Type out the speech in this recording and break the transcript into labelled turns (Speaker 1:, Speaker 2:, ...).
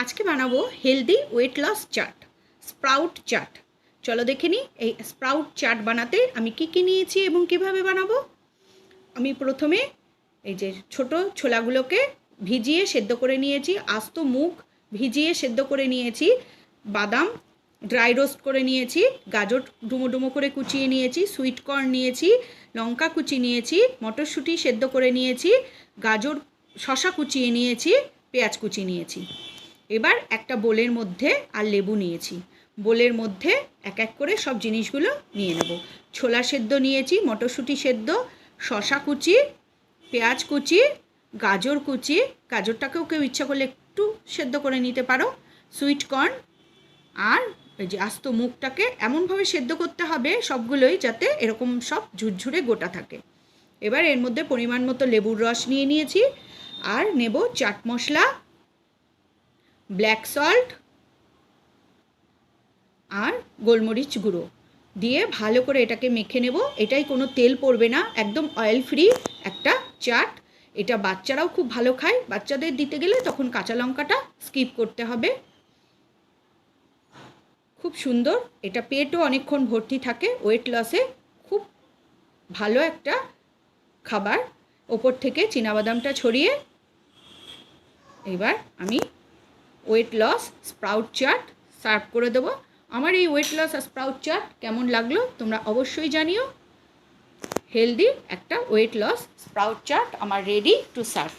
Speaker 1: আজকে বানাবো healthy weight loss chaat, sprout chaat. চলো দেখে নিই এই স্প্রাউট চাট বানাতে আমি কি নিয়েছি এবং কিভাবে বানাবো। আমি প্রথমে এই যে ছোট ছোলাগুলোকে ভিজিয়ে সেদ্ধ করে নিয়েছি, আস্ত মুগ ভিজিয়ে সেদ্ধ করে নিয়েছি, বাদাম ড্রাই রোস্ট করে নিয়েছি, গাজর ডুমো ডুমো করে কুচিয়ে নিয়েছি, সুইট কর্ন নিয়েছি, লঙ্কা কুচি নিয়েছি, মটরশুঁটি সেদ্ধ করে নিয়েছি, গাজর শসা কুচিয়ে নিয়েছি, পেঁয়াজ কুচি নিয়েছি। এবার একটা বোলের মধ্যে আর লেবু নিয়েছি, বোলের মধ্যে এক এক করে সব জিনিসগুলো নিয়ে নেব। ছোলা সেদ্ধ নিয়েছি, মটরশুঁটি সেদ্ধ, শসা কুচি, পেঁয়াজ কুচি, গাজর কুচি, গাজরটাকেও কেউ ইচ্ছা করলে একটু সেদ্ধ করে নিতে পারো, সুইট কর্ন, আর এই যে আস্ত মুগটাকে এমনভাবে সেদ্ধ করতে হবে সবগুলোই যাতে এরকম সব ঝুরঝুরে গোটা থাকে। এবার এর মধ্যে পরিমাণ মতো লেবুর রস নিয়ে নিয়েছি, আর নেব চাট মশলা, ব্ল্যাক সল্ট আর গোলমরিচ গুঁড়ো দিয়ে ভালো করে এটাকে মেখে নেব। এটাই কোনো তেল পড়বে না, একদম অয়েল ফ্রি একটা চাট। এটা বাচ্চারাও খুব ভালো খায়, বাচ্চাদের দিতে গেলে তখন কাঁচা লঙ্কাটা স্কিপ করতে হবে। খুব সুন্দর, এটা পেটও অনেকক্ষণ ভর্তি থাকে, ওয়েট লসে খুব ভালো একটা খাবার। ওপর থেকে চীনাবাদামটা ছড়িয়ে এবার আমি weight loss sprout chaat serve করে দেবো। আমার এই ওয়েট লস আর স্প্রাউট চাট কেমন লাগলো তোমরা অবশ্যই জানিও। হেলদি একটা ওয়েট লস স্প্রাউট চাট আমার রেডি টু সার্ভ।